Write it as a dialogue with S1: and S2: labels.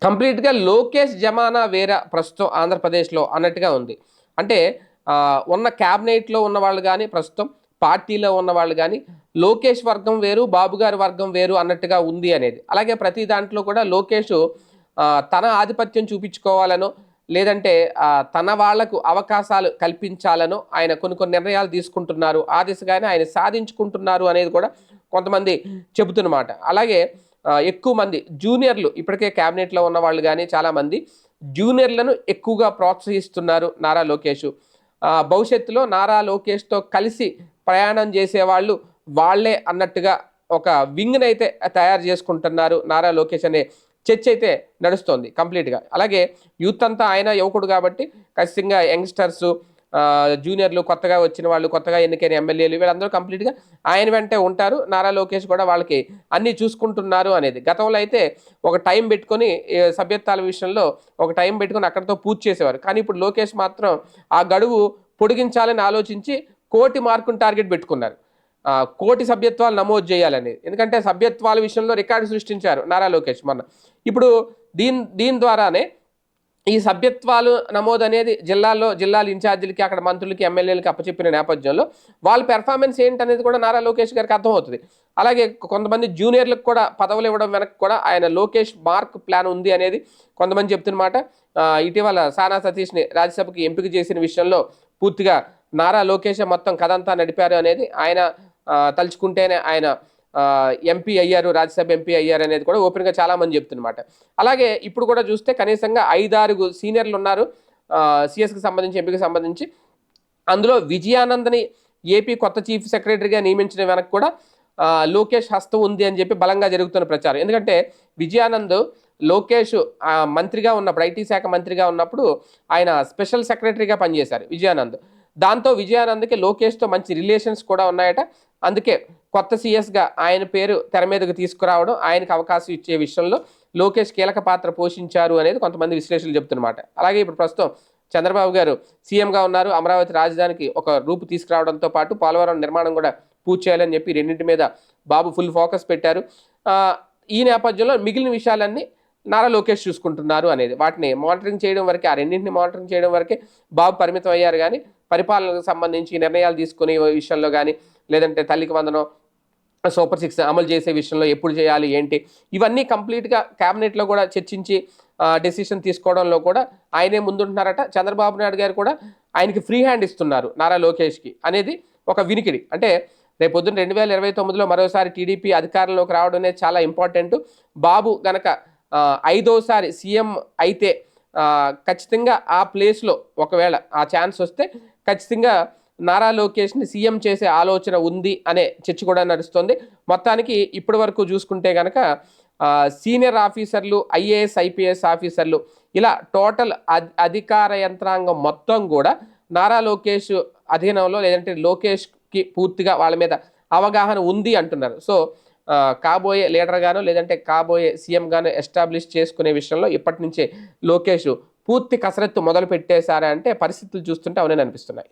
S1: కంప్లీట్‌గా లోకేష్ జమానా వేరా ప్రస్తుతం ఆంధ్రప్రదేశ్‌లో అన్నట్టుగా ఉంది. అంటే ఉన్న క్యాబినెట్‌లో ఉన్నవాళ్ళు గాని, ప్రస్తుతం పార్టీలో ఉన్నవాళ్ళు గాని, లోకేష్ వర్గం వేరు, బాబు గారి వర్గం వేరు అన్నట్టుగా ఉంది అనేది. అలాగే ప్రతి దాంట్లో కూడా లోకేషు తన ఆధిపత్యం చూపించుకోవాలనో, లేదంటే తన వాళ్లకు అవకాశాలు కల్పించాలనో ఆయన కొన్ని కొన్ని నిర్ణయాలు తీసుకుంటున్నారు. ఆ దిశగానే ఆయన సాధించుకుంటున్నారు అనేది కూడా కొంతమంది చెబుతున్నమాట. అలాగే ఎక్కువ మంది జూనియర్లు ఇప్పటికే క్యాబినెట్‌లో ఉన్నవాళ్ళు గాని చాలామంది జూనియర్‌లను ఎక్కువగా ప్రోత్సహిస్తున్నారు నారా లోకేషు. భవిష్యత్తులో నారా లోకేష్‌తో కలిసి ప్రయాణం చేసేవాళ్ళు వాళ్ళే అన్నట్టుగా ఒక వింగ్‌నైతే తయారు చేసుకుంటున్నారు నారా లోకేష్ అనే చర్చ అయితే నడుస్తోంది కంప్లీట్‌గా. అలాగే యూత్ అంతా ఆయన యువకుడు కాబట్టి ఖచ్చితంగా యంగ్‌స్టర్సు జూనియర్లు కొత్తగా వచ్చిన వాళ్ళు, కొత్తగా ఎన్నికైన ఎమ్మెల్యేలు వీళ్ళందరూ కంప్లీట్‌గా ఆయన వెంటే ఉంటారు. నారా లోకేష్ కూడా వాళ్ళకి అన్నీ చూసుకుంటున్నారు అనేది. గతంలో అయితే ఒక టైం పెట్టుకొని సభ్యత్వాల విషయంలో ఒక టైం పెట్టుకొని అక్కడితో పూర్తి చేసేవారు. కానీ ఇప్పుడు లోకేష్ మాత్రం ఆ గడువు పొడిగించాలని ఆలోచించి 1,00,00,000 మార్కుని టార్గెట్ పెట్టుకున్నారు. 1,00,00,000 సభ్యత్వాలు నమోదు చేయాలనేది. ఎందుకంటే సభ్యత్వాల విషయంలో రికార్డు సృష్టించారు నారా లోకేష్ మొన్న. ఇప్పుడు దీని ద్వారానే ఈ సభ్యత్వాలు నమోదనేది జిల్లాల ఇన్ఛార్జీలకి, అక్కడ మంత్రులకి, ఎమ్మెల్యేలకి అప్పచెప్పిన నేపథ్యంలో వాళ్ళ పెర్ఫార్మెన్స్ ఏంటనేది కూడా నారా లోకేష్ గారికి అర్థమవుతుంది. అలాగే కొంతమంది జూనియర్లకు కూడా పదవులు ఇవ్వడం వెనక కూడా ఆయన లోకేష్ మార్క్ ప్లాన్ ఉంది అనేది కొంతమంది చెప్తున్నమాట. ఇటీవల సానా సతీష్‌ని రాజ్యసభకి ఎంపిక చేసిన విషయంలో పూర్తిగా నారా లోకేషే మొత్తం కథంతా నడిపారు అనేది ఆయన తలుచుకుంటేనే ఆయన ఎంపీ అయ్యారు, రాజ్యసభ ఎంపీ అయ్యారు అనేది కూడా ఓపెన్‌గా చాలామంది చెప్తున్నమాట. అలాగే ఇప్పుడు కూడా చూస్తే కనీసంగా 5, 6 సీనియర్లు ఉన్నారు. సీఎస్‌కి సంబంధించి, ఎంపీకి సంబంధించి. అందులో విజయానంద్‌ని ఏపీ కొత్త చీఫ్ సెక్రటరీగా నియమించడం వెనక కూడా లోకేష్ హస్తం ఉంది అని చెప్పి బలంగా జరుగుతున్న ప్రచారం. ఎందుకంటే విజయానంద్ లోకేష్ మంత్రిగా ఉన్నప్పుడు, ఐటీ శాఖ మంత్రిగా ఉన్నప్పుడు ఆయన స్పెషల్ సెక్రటరీగా పనిచేశారు విజయానంద్. దాంతో విజయానంద్‌కి లోకేష్‌తో మంచి రిలేషన్స్ కూడా ఉన్నాయట. అందుకే కొత్త సీఎస్‌గా ఆయన పేరు తెర మీదకు తీసుకురావడం, ఆయనకు అవకాశం ఇచ్చే విషయంలో లోకేష్ కీలక పాత్ర పోషించారు అనేది కొంతమంది విశ్లేషకులు చెప్తున్నమాట. అలాగే ఇప్పుడు ప్రస్తుతం చంద్రబాబు గారు సీఎంగా ఉన్నారు. అమరావతి రాజధానికి ఒక రూపు తీసుకురావడంతో పాటు పోలవరం నిర్మాణం కూడా పూర్తి చేయాలని చెప్పి రెండింటి మీద బాబు ఫుల్ ఫోకస్ పెట్టారు. ఈ నేపథ్యంలో మిగిలిన విషయాలన్నీ నారా లోకేష్ చూసుకుంటున్నారు అనేది. వాటిని మానిటరింగ్ చేయడం వరకే, ఆ రెండింటిని మానిటరింగ్ చేయడం వరకే బాబు పరిమితం అయ్యారు గానీ, పరిపాలనకు సంబంధించి నిర్ణయాలు తీసుకునే విషయంలో గానీ, లేదంటే తల్లికి వందనం, సూపర్ 6 అమలు చేసే విషయంలో ఎప్పుడు చేయాలి, ఏంటి, ఇవన్నీ కంప్లీట్‌గా క్యాబినెట్‌లో కూడా చర్చించి డెసిషన్ తీసుకోవడంలో కూడా ఆయనే ముందుంటున్నారట. చంద్రబాబు నాయుడు గారు కూడా ఆయనకి ఫ్రీ హ్యాండ్ ఇస్తున్నారు నారా లోకేష్‌కి అనేది ఒక వినికిడి. అంటే రేపొద్దున 2029లో మరోసారి టీడీపీ అధికారంలోకి రావడం అనేది చాలా ఇంపార్టెంటు. బాబు గనక ఐదోసారి సీఎం అయితే ఖచ్చితంగా ఆ ప్లేస్‌లో ఒకవేళ ఆ ఛాన్స్ వస్తే ఖచ్చితంగా నారా లోకేష్‌ని సీఎం చేసే ఆలోచన ఉంది అనే చర్చ కూడా నడుస్తోంది. మొత్తానికి ఇప్పటి వరకు చూసుకుంటే గనక సీనియర్ ఆఫీసర్లు, ఐఏఎస్, ఐపీఎస్ ఆఫీసర్లు ఇలా టోటల్ అధికార యంత్రాంగం మొత్తం కూడా నారా లోకేష్ అధీనంలో, లేదంటే లోకేష్‌కి పూర్తిగా వాళ్ళ మీద అవగాహన ఉంది అంటున్నారు. సో కాబోయే లీడర్ గానో, లేదంటే కాబోయే సీఎం గానో ఎస్టాబ్లిష్ చేసుకునే విషయంలో ఇప్పటి నుంచే లోకేష్ పూర్తి కసరత్తు మొదలు పెట్టేశారా అంటే పరిస్థితులు చూస్తుంటే అవునని అనిపిస్తున్నాయి.